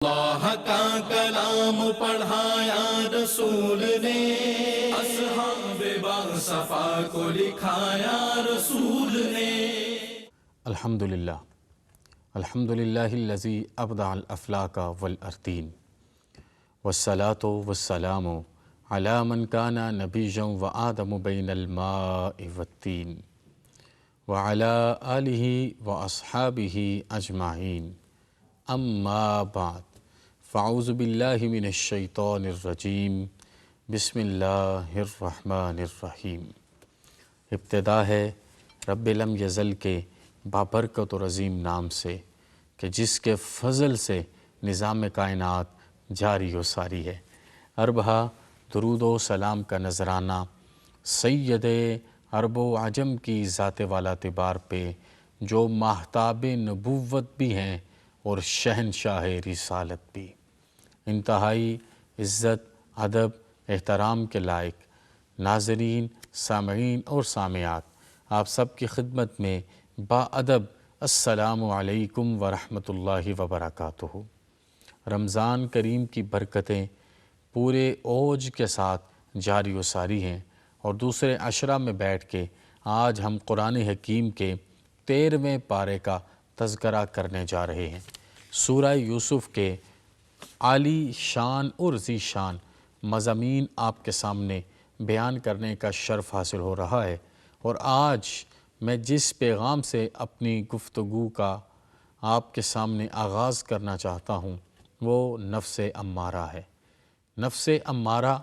اللہ کا کلام پڑھایا رسول نے، اصحاب باصفا کو لکھایا رسول نے۔ الحمدللہ الذی ابدع الافلاک والارضین والصلاة والسلام علی من کان نبیا وآدم بین الماء والطین وعلی آلہ واصحابہ اجمعین، اما بعد، فاعوذ باللہ من الشیطان الرجیم، بسم اللہ الرحمن الرحیم۔ ابتدا ہے رب لم یزل کے بابرکت اور عظیم نام سے کہ جس کے فضل سے نظام کائنات جاری و ساری ہے۔ اربہا درود و سلام کا نذرانہ سید عرب و عجم کی ذات والا اعتبار پہ، جو ماہتاب نبوت بھی ہیں اور شہنشاہ رسالت بھی، انتہائی عزت، ادب، احترام کے لائق ناظرین، سامعین اور سامعات، آپ سب کی خدمت میں با ادب السلام علیکم ورحمۃ اللہ وبرکاتہ۔ رمضان کریم کی برکتیں پورے اوج کے ساتھ جاری و ساری ہیں، اور دوسرے عشرہ میں بیٹھ کے آج ہم قرآن حکیم کے 13ویں پارے کا تذکرہ کرنے جا رہے ہیں۔ سورہ یوسف کے عالی شان اور ذی شان مضامین آپ کے سامنے بیان کرنے کا شرف حاصل ہو رہا ہے، اور آج میں جس پیغام سے اپنی گفتگو کا آپ کے سامنے آغاز کرنا چاہتا ہوں وہ نفس امارہ ہے۔ نفس امارہ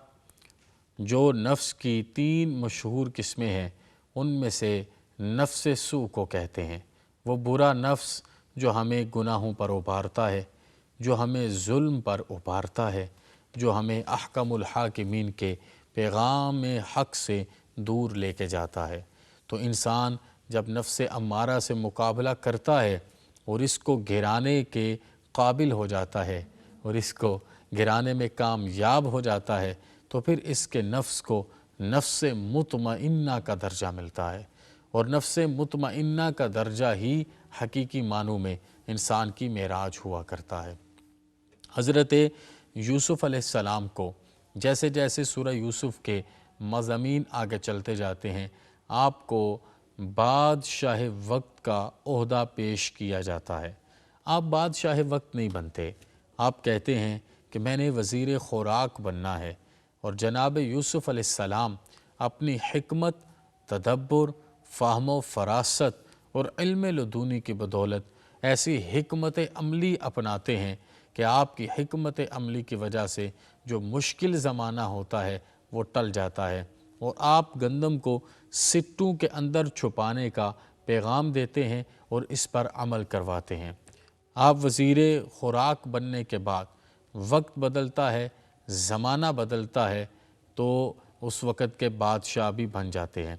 جو نفس کی 3 مشہور قسمیں ہیں، ان میں سے نفس سوء کو کہتے ہیں۔ وہ برا نفس جو ہمیں گناہوں پر ابھارتا ہے، جو ہمیں ظلم پر ابھارتا ہے، جو ہمیں احکم الحاکمین کے پیغام حق سے دور لے کے جاتا ہے۔ تو انسان جب نفس امارہ سے مقابلہ کرتا ہے اور اس کو گرانے کے قابل ہو جاتا ہے اور اس کو گرانے میں کامیاب ہو جاتا ہے، تو پھر اس کے نفس کو نفس مطمئنہ کا درجہ ملتا ہے، اور نفس مطمئنہ کا درجہ ہی حقیقی معنوں میں انسان کی معراج ہوا کرتا ہے۔ حضرت یوسف علیہ السلام کو جیسے جیسے سورہ یوسف کے مضامین آگے چلتے جاتے ہیں، آپ کو بادشاہ وقت کا عہدہ پیش کیا جاتا ہے۔ آپ بادشاہ وقت نہیں بنتے، آپ کہتے ہیں کہ میں نے وزیر خوراک بننا ہے، اور جناب یوسف علیہ السلام اپنی حکمت، تدبر، فہم و فراست اور علم لدنی کی بدولت ایسی حکمت عملی اپناتے ہیں کہ آپ کی حکمت عملی کی وجہ سے جو مشکل زمانہ ہوتا ہے وہ ٹل جاتا ہے، اور آپ گندم کو سٹوں کے اندر چھپانے کا پیغام دیتے ہیں اور اس پر عمل کرواتے ہیں۔ آپ وزیر خوراک بننے کے بعد وقت بدلتا ہے، زمانہ بدلتا ہے، تو اس وقت کے بادشاہ بھی بن جاتے ہیں۔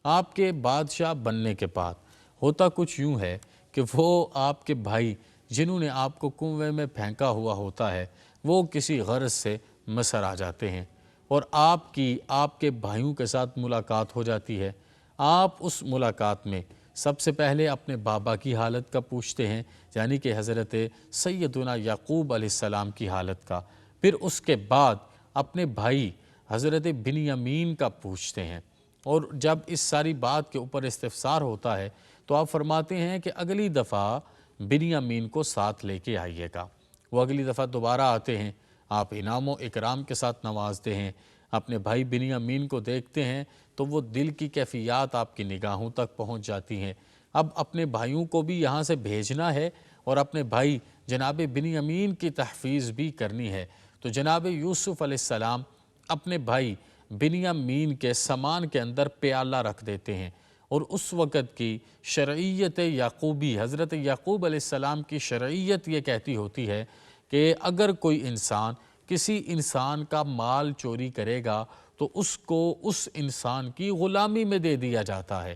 آپ کے بادشاہ بننے کے بعد ہوتا کچھ یوں ہے کہ وہ آپ کے بھائی جنہوں نے آپ کو کنویں میں پھینکا ہوا ہوتا ہے، وہ کسی غرض سے مصر آ جاتے ہیں، اور آپ کے بھائیوں کے ساتھ ملاقات ہو جاتی ہے۔ آپ اس ملاقات میں سب سے پہلے اپنے بابا کی حالت کا پوچھتے ہیں، یعنی کہ حضرت سیدنا یعقوب علیہ السلام کی حالت کا، پھر اس کے بعد اپنے بھائی حضرت بنیامین کا پوچھتے ہیں، اور جب اس ساری بات کے اوپر استفسار ہوتا ہے تو آپ فرماتے ہیں کہ اگلی دفعہ بنیامین کو ساتھ لے کے آئیے گا۔ وہ اگلی دفعہ دوبارہ آتے ہیں، آپ انعام و اکرام کے ساتھ نوازتے ہیں، اپنے بھائی بنیامین کو دیکھتے ہیں تو وہ دل کی کیفیات آپ کی نگاہوں تک پہنچ جاتی ہیں۔ اب اپنے بھائیوں کو بھی یہاں سے بھیجنا ہے اور اپنے بھائی جناب بنیامین کی تحفیظ بھی کرنی ہے، تو جناب یوسف علیہ السلام اپنے بھائی بنیامین کے سامان کے اندر پیالہ رکھ دیتے ہیں، اور اس وقت کی شرعیت یعقوبی، حضرت یعقوب علیہ السلام کی شرعیت یہ کہتی ہوتی ہے کہ اگر کوئی انسان کسی انسان کا مال چوری کرے گا تو اس کو اس انسان کی غلامی میں دے دیا جاتا ہے۔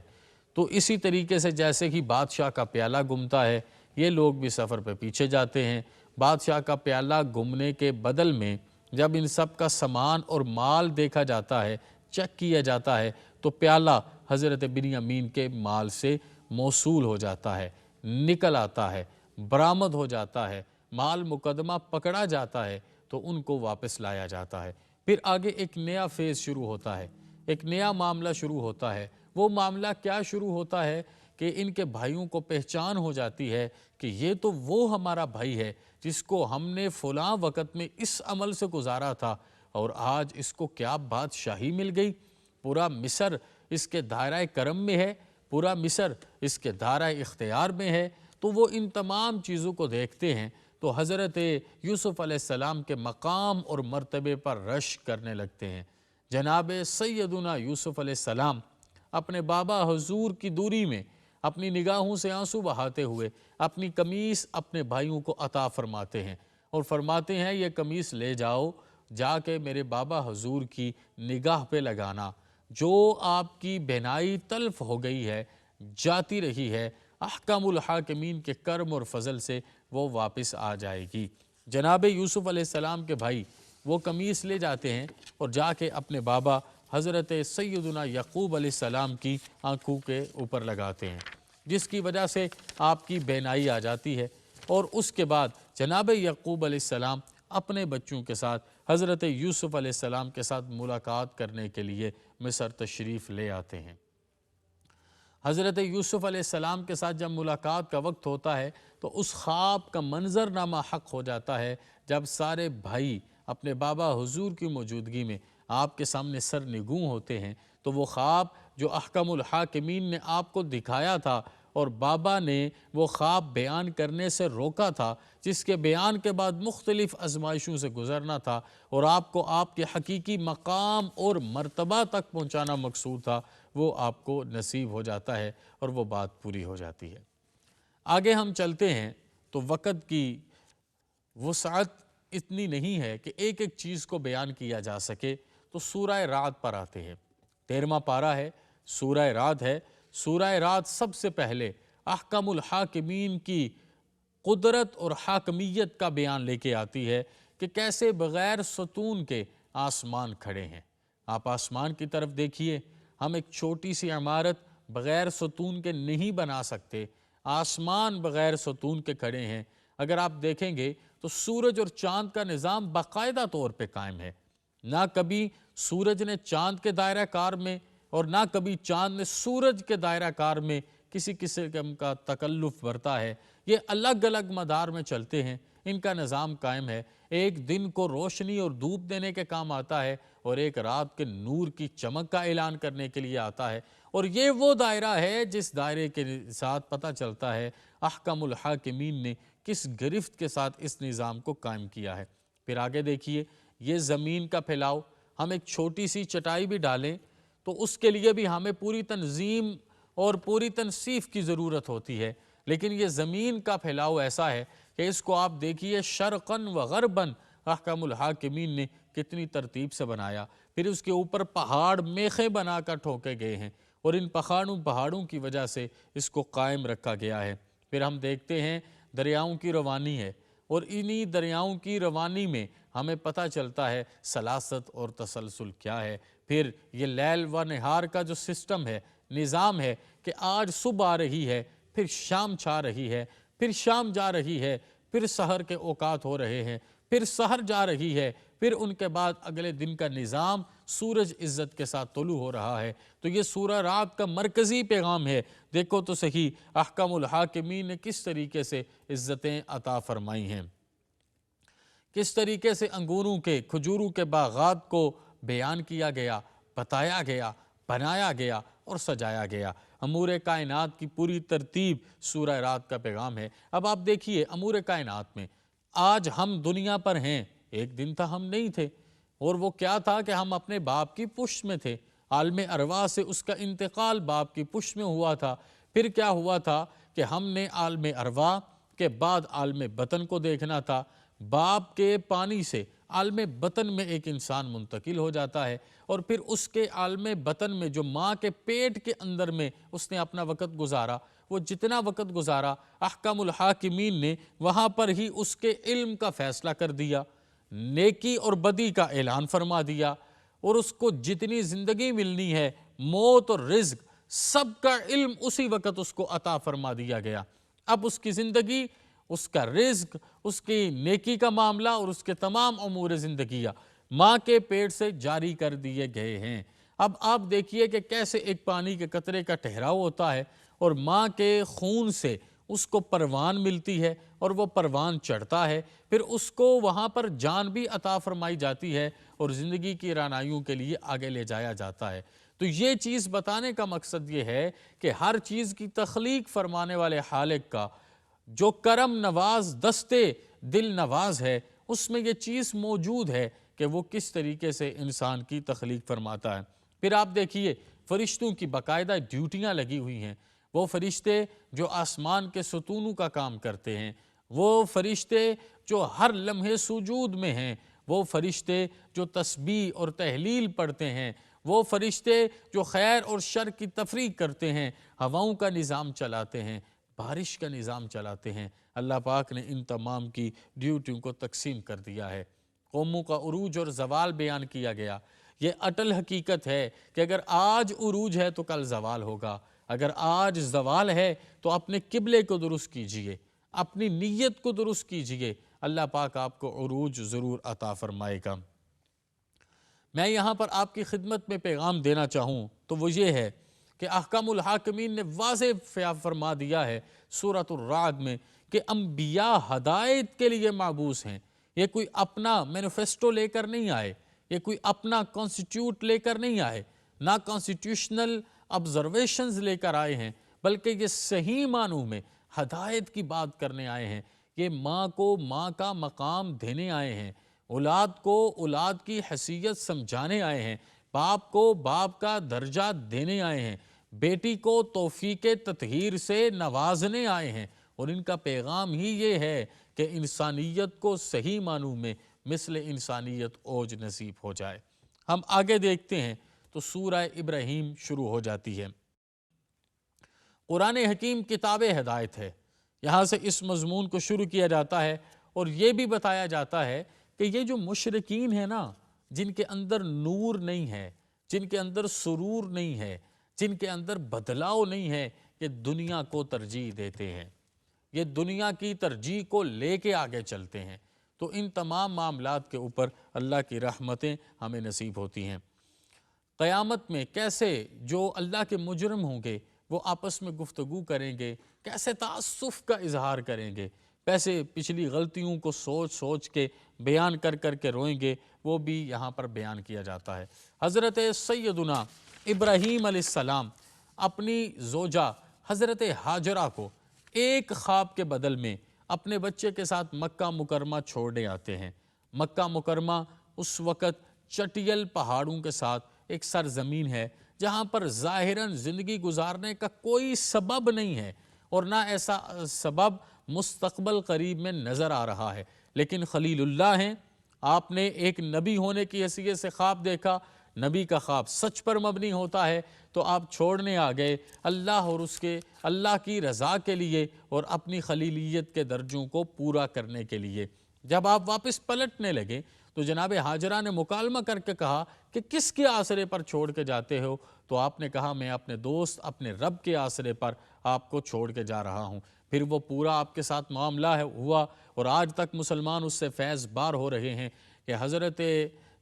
تو اسی طریقے سے جیسے ہی بادشاہ کا پیالہ گمتا ہے، یہ لوگ بھی سفر پہ پیچھے جاتے ہیں۔ بادشاہ کا پیالہ گمنے کے بدل میں جب ان سب کا سامان اور مال دیکھا جاتا ہے، چیک کیا جاتا ہے، تو پیالہ حضرت بنیامین کے مال سے موصول ہو جاتا ہے، نکل آتا ہے، برآمد ہو جاتا ہے، مال مقدمہ پکڑا جاتا ہے تو ان کو واپس لایا جاتا ہے۔ پھر آگے ایک نیا فیز شروع ہوتا ہے، ایک نیا معاملہ شروع ہوتا ہے۔ وہ معاملہ کیا شروع ہوتا ہے کہ ان کے بھائیوں کو پہچان ہو جاتی ہے کہ یہ تو وہ ہمارا بھائی ہے جس کو ہم نے فلاں وقت میں اس عمل سے گزارا تھا، اور آج اس کو کیا بادشاہی مل گئی، پورا مصر اس کے دائرہ کرم میں ہے، پورا مصر اس کے دائرہ اختیار میں ہے۔ تو وہ ان تمام چیزوں کو دیکھتے ہیں تو حضرت یوسف علیہ السلام کے مقام اور مرتبے پر رشک کرنے لگتے ہیں۔ جناب سیدنا یوسف علیہ السلام اپنے بابا حضور کی دوری میں اپنی نگاہوں سے آنسو بہاتے ہوئے اپنی قمیص اپنے بھائیوں کو عطا فرماتے ہیں اور فرماتے ہیں یہ قمیص لے جاؤ، جا کے میرے بابا حضور کی نگاہ پہ لگانا، جو آپ کی بینائی تلف ہو گئی ہے، جاتی رہی ہے، احکم الحاکمین کے کرم اور فضل سے وہ واپس آ جائے گی۔ جناب یوسف علیہ السلام کے بھائی وہ قمیص لے جاتے ہیں اور جا کے اپنے بابا حضرت سیدنا یعقوب علیہ السلام کی آنکھوں کے اوپر لگاتے ہیں، جس کی وجہ سے آپ کی بینائی آ جاتی ہے۔ اور اس کے بعد جناب یعقوب علیہ السلام اپنے بچوں کے ساتھ حضرت یوسف علیہ السلام کے ساتھ ملاقات کرنے کے لیے مصر تشریف لے آتے ہیں۔ حضرت یوسف علیہ السلام کے ساتھ جب ملاقات کا وقت ہوتا ہے تو اس خواب کا منظر نامہ حق ہو جاتا ہے، جب سارے بھائی اپنے بابا حضور کی موجودگی میں آپ کے سامنے سر نگوں ہوتے ہیں، تو وہ خواب جو احکم الحاکمین نے آپ کو دکھایا تھا اور بابا نے وہ خواب بیان کرنے سے روکا تھا، جس کے بیان کے بعد مختلف آزمائشوں سے گزرنا تھا اور آپ کو آپ کے حقیقی مقام اور مرتبہ تک پہنچانا مقصود تھا، وہ آپ کو نصیب ہو جاتا ہے اور وہ بات پوری ہو جاتی ہے۔ آگے ہم چلتے ہیں تو وقت کی وسعت اتنی نہیں ہے کہ ایک ایک چیز کو بیان کیا جا سکے، تو سورہ رعد پر آتے ہیں۔ 13واں پارہ ہے، سورہ رعد ہے۔ سورہ رعد سب سے پہلے احکم الحاکمین کی قدرت اور حاکمیت کا بیان لے کے آتی ہے کہ کیسے بغیر ستون کے آسمان کھڑے ہیں۔ آپ آسمان کی طرف دیکھیے، ہم ایک چھوٹی سی عمارت بغیر ستون کے نہیں بنا سکتے، آسمان بغیر ستون کے کھڑے ہیں۔ اگر آپ دیکھیں گے تو سورج اور چاند کا نظام باقاعدہ طور پہ قائم ہے، نہ کبھی سورج نے چاند کے دائرہ کار میں اور نہ کبھی چاند نے سورج کے دائرہ کار میں کسی قسم کا تکلف برتا ہے۔ یہ الگ الگ مدار میں چلتے ہیں، ان کا نظام قائم ہے۔ ایک دن کو روشنی اور دھوپ دینے کے کام آتا ہے اور ایک رات کے نور کی چمک کا اعلان کرنے کے لیے آتا ہے، اور یہ وہ دائرہ ہے جس دائرے کے ساتھ پتہ چلتا ہے احکم الحاکمین نے کس گرفت کے ساتھ اس نظام کو قائم کیا ہے۔ پھر آگے دیکھیے، یہ زمین کا پھیلاؤ، ہم ایک چھوٹی سی چٹائی بھی ڈالیں تو اس کے لیے بھی ہمیں پوری تنظیم اور پوری تنصیف کی ضرورت ہوتی ہے، لیکن یہ زمین کا پھیلاؤ ایسا ہے کہ اس کو آپ دیکھیے شرقاً و غرباً احکم الحاکمین نے کتنی ترتیب سے بنایا۔ پھر اس کے اوپر پہاڑ میخیں بنا کر ٹھوکے گئے ہیں اور ان پہاڑوں کی وجہ سے اس کو قائم رکھا گیا ہے۔ پھر ہم دیکھتے ہیں دریاؤں کی روانی ہے، اور انہی دریاؤں کی روانی میں ہمیں پتہ چلتا ہے سلاست اور تسلسل کیا ہے۔ پھر یہ لیل و نہار کا جو سسٹم ہے، نظام ہے کہ آج صبح آ رہی ہے، پھر شام چھا رہی ہے، پھر شام جا رہی ہے، پھر سحر کے اوقات ہو رہے ہیں، پھر سحر جا رہی ہے، پھر ان کے بعد اگلے دن کا نظام سورج عزت کے ساتھ طلوع ہو رہا ہے۔ تو یہ سورہ رعد کا مرکزی پیغام ہے۔ دیکھو تو صحیح احکم الحاکمین نے کس طریقے سے عزتیں عطا فرمائی ہیں، کس طریقے سے انگوروں کے کھجوروں کے باغات کو بیان کیا گیا، بتایا گیا، بنایا گیا اور سجایا گیا۔ امور کائنات کی پوری ترتیب سورہ رعد کا پیغام ہے۔ اب آپ دیکھیے امور کائنات میں آج ہم دنیا پر ہیں، ایک دن تھا ہم نہیں تھے، اور وہ کیا تھا کہ ہم اپنے باپ کی پشت میں تھے، عالم ارواح سے اس کا انتقال باپ کی پشت میں ہوا تھا۔ پھر کیا ہوا تھا کہ ہم نے عالم ارواح کے بعد عالم بطن کو دیکھنا تھا۔ باپ کے پانی سے عالم بطن میں ایک انسان منتقل ہو جاتا ہے، اور پھر اس کے عالم بطن میں جو ماں کے پیٹ کے اندر میں اس نے اپنا وقت گزارا، وہ جتنا وقت گزارا احکم الحاکمین نے وہاں پر ہی اس کے علم کا فیصلہ کر دیا، نیکی اور بدی کا اعلان فرما دیا، اور اس کو جتنی زندگی ملنی ہے، موت اور رزق، سب کا علم اسی وقت اس کو عطا فرما دیا گیا۔ اب اس کی زندگی اس کا رزق، اس کی نیکی کا معاملہ اور اس کے تمام امور زندگیہ ماں کے پیٹ سے جاری کر دیے گئے ہیں۔ اب آپ دیکھیے کہ کیسے ایک پانی کے قطرے کا ٹھہراؤ ہوتا ہے اور ماں کے خون سے اس کو پروان ملتی ہے اور وہ پروان چڑھتا ہے، پھر اس کو وہاں پر جان بھی عطا فرمائی جاتی ہے اور زندگی کی رعنائیوں کے لیے آگے لے جایا جاتا ہے۔ تو یہ چیز بتانے کا مقصد یہ ہے کہ ہر چیز کی تخلیق فرمانے والے خالق کا جو کرم نواز دستے دل نواز ہے، اس میں یہ چیز موجود ہے کہ وہ کس طریقے سے انسان کی تخلیق فرماتا ہے۔ پھر آپ دیکھیے فرشتوں کی باقاعدہ ڈیوٹیاں لگی ہوئی ہیں، وہ فرشتے جو آسمان کے ستونوں کا کام کرتے ہیں، وہ فرشتے جو ہر لمحے سجود میں ہیں، وہ فرشتے جو تسبیح اور تحلیل پڑھتے ہیں، وہ فرشتے جو خیر اور شر کی تفریق کرتے ہیں، ہواؤں کا نظام چلاتے ہیں، بارش کا نظام چلاتے ہیں۔ اللہ پاک نے ان تمام کی ڈیوٹیوں کو تقسیم کر دیا ہے۔ قوموں کا عروج اور زوال بیان کیا گیا۔ یہ اٹل حقیقت ہے کہ اگر آج عروج ہے تو کل زوال ہوگا، اگر آج زوال ہے تو اپنے قبلے کو درست کیجئے، اپنی نیت کو درست کیجئے، اللہ پاک آپ کو عروج ضرور عطا فرمائے گا۔ میں یہاں پر آپ کی خدمت میں پیغام دینا چاہوں تو وہ یہ ہے کہ احکام الحاکمین نے واضح فرما دیا ہے سورۃ الرعد میں کہ انبیاء ہدایت کے لیے مبعوث ہیں۔ یہ کوئی اپنا مینیفیسٹو لے کر نہیں آئے، یہ کوئی اپنا کانسٹیٹیوٹ لے کر نہیں آئے، نہ کانسٹیٹیوشنل آبزرویشنز لے کر آئے ہیں، بلکہ یہ صحیح معنوں میں ہدایت کی بات کرنے آئے ہیں۔ یہ ماں کو ماں کا مقام دینے آئے ہیں، اولاد کو اولاد کی حیثیت سمجھانے آئے ہیں، باپ کو باپ کا درجہ دینے آئے ہیں، بیٹی کو توفیق تطہیر سے نوازنے آئے ہیں، اور ان کا پیغام ہی یہ ہے کہ انسانیت کو صحیح معنوں میں مثل انسانیت اوج نصیب ہو جائے۔ ہم آگے دیکھتے ہیں تو سورہ ابراہیم شروع ہو جاتی ہے۔ قرآن حکیم کتاب ہدایت ہے، یہاں سے اس مضمون کو شروع کیا جاتا ہے اور یہ بھی بتایا جاتا ہے کہ یہ جو مشرکین ہیں نا، جن کے اندر نور نہیں ہے، جن کے اندر سرور نہیں ہے، جن کے اندر بدلاؤ نہیں ہے، یہ دنیا کو ترجیح دیتے ہیں، یہ دنیا کی ترجیح کو لے کے آگے چلتے ہیں، تو ان تمام معاملات کے اوپر اللہ کی رحمتیں ہمیں نصیب ہوتی ہیں۔ قیامت میں کیسے جو اللہ کے مجرم ہوں گے وہ آپس میں گفتگو کریں گے، کیسے تاسف کا اظہار کریں گے، کیسے پچھلی غلطیوں کو سوچ سوچ کے بیان کر کر کے روئیں گے، وہ بھی یہاں پر بیان کیا جاتا ہے۔ حضرت سیدنا ابراہیم علیہ السلام اپنی زوجہ حضرت ہاجرہ کو ایک خواب کے بدل میں اپنے بچے کے ساتھ مکہ مکرمہ چھوڑنے آتے ہیں۔ مکہ مکرمہ اس وقت چٹیل پہاڑوں کے ساتھ ایک سرزمین ہے جہاں پر ظاہراً زندگی گزارنے کا کوئی سبب نہیں ہے اور نہ ایسا سبب مستقبل قریب میں نظر آ رہا ہے، لیکن خلیل اللہ ہیں، آپ نے ایک نبی ہونے کی حیثیت سے خواب دیکھا، نبی کا خواب سچ پر مبنی ہوتا ہے، تو آپ چھوڑنے آ گئے اللہ اور اس کے اللہ کی رضا کے لیے اور اپنی خلیلیت کے درجوں کو پورا کرنے کے لیے۔ جب آپ واپس پلٹنے لگے تو جناب ہاجرہ نے مکالمہ کر کے کہا کہ کس کے آسرے پر چھوڑ کے جاتے ہو؟ تو آپ نے کہا میں اپنے دوست اپنے رب کے آسرے پر آپ کو چھوڑ کے جا رہا ہوں۔ پھر وہ پورا آپ کے ساتھ معاملہ ہوا اور آج تک مسلمان اس سے فیض بار ہو رہے ہیں کہ حضرت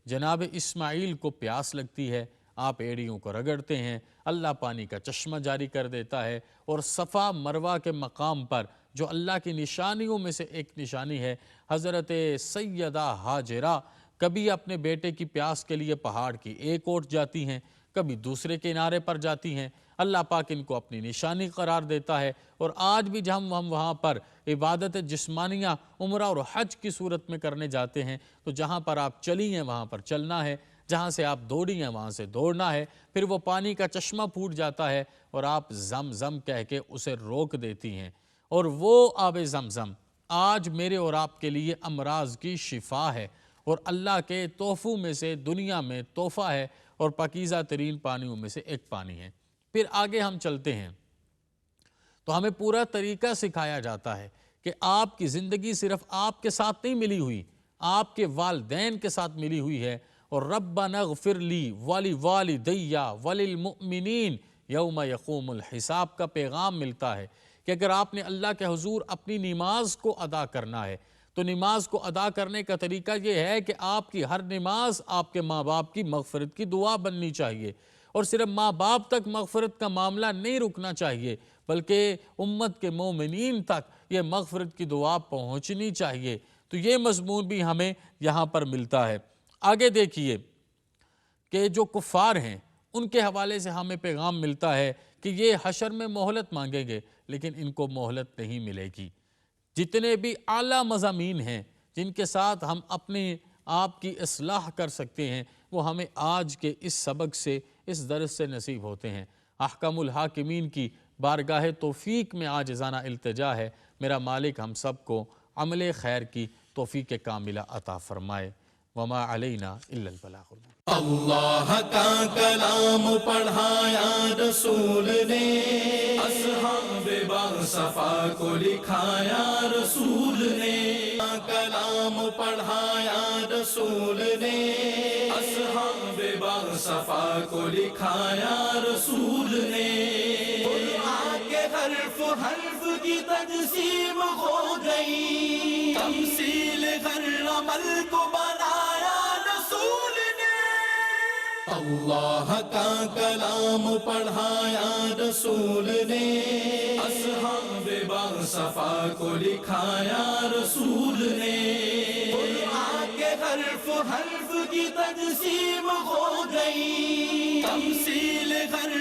جناب اسماعیل کو پیاس لگتی ہے، آپ ایڑیوں کو رگڑتے ہیں، اللہ پانی کا چشمہ جاری کر دیتا ہے، اور صفا مروہ کے مقام پر جو اللہ کی نشانیوں میں سے ایک نشانی ہے، حضرت سیدہ ہاجرہ کبھی اپنے بیٹے کی پیاس کے لیے پہاڑ کی ایک اوٹ جاتی ہیں، کبھی دوسرے کنارے پر جاتی ہیں، اللہ پاک ان کو اپنی نشانی قرار دیتا ہے۔ اور آج بھی جب ہم وہاں پر عبادت جسمانیہ عمرہ اور حج کی صورت میں کرنے جاتے ہیں تو جہاں پر آپ چلی ہیں وہاں پر چلنا ہے، جہاں سے آپ دوڑی ہیں وہاں سے دوڑنا ہے، پھر وہ پانی کا چشمہ پھوٹ جاتا ہے اور آپ زمزم کہہ کے اسے روک دیتی ہیں، اور وہ آب زمزم آج میرے اور آپ کے لیے امراض کی شفا ہے اور اللہ کے تحفوں میں سے دنیا میں تحفہ ہے اور پاکیزہ ترین پانیوں میں سے ایک پانی ہے۔ پھر آگے ہم چلتے ہیں تو ہمیں پورا طریقہ سکھایا جاتا ہے کہ آپ کی زندگی صرف آپ کے ساتھ نہیں ملی ہوئی، آپ کے والدین کے ساتھ ملی ہوئی ہے، اور ربنا اغفر لی ولوالدی وللمؤمنین یوم یقوم الحساب کا پیغام ملتا ہے کہ اگر آپ نے اللہ کے حضور اپنی نماز کو ادا کرنا ہے تو نماز کو ادا کرنے کا طریقہ یہ ہے کہ آپ کی ہر نماز آپ کے ماں باپ کی مغفرت کی دعا بننی چاہیے، اور صرف ماں باپ تک مغفرت کا معاملہ نہیں رکنا چاہیے بلکہ امت کے مومنین تک یہ مغفرت کی دعا پہنچنی چاہیے۔ تو یہ مضمون بھی ہمیں یہاں پر ملتا ہے۔ آگے دیکھیے کہ جو کفار ہیں ان کے حوالے سے ہمیں پیغام ملتا ہے کہ یہ حشر میں مہلت مانگیں گے لیکن ان کو مہلت نہیں ملے گی۔ جتنے بھی اعلیٰ مضامین ہیں جن کے ساتھ ہم اپنے آپ کی اصلاح کر سکتے ہیں وہ ہمیں آج کے اس سبق سے، اس درس سے نصیب ہوتے ہیں۔ احکم الحاکمین کی بارگاہ توفیق میں عاجزانہ التجا ہے، میرا مالک ہم سب کو عمل خیر کی توفیق کاملہ عطا فرمائے۔ وما علینا الا البلاغ المبین۔ اللہ کا کلام پڑھایا رسول نے، اصحاب باصفا کو لکھایا رسول نے۔ کلام پڑھایا رسول نے، اصحاب باصفا کو لکھایا رسول نے۔ قرآن کے حرف حرف کی تجسیم ہو گئی، تمثیل ہر عمل کو بنایا رسول نے۔ اللہ کا کلام پڑھایا رسول نے، اصحاب باصفا کو لکھایا رسول نے۔ قرآن کے حرف حرف کی تجسیم ہو گئی، تمثیل ہر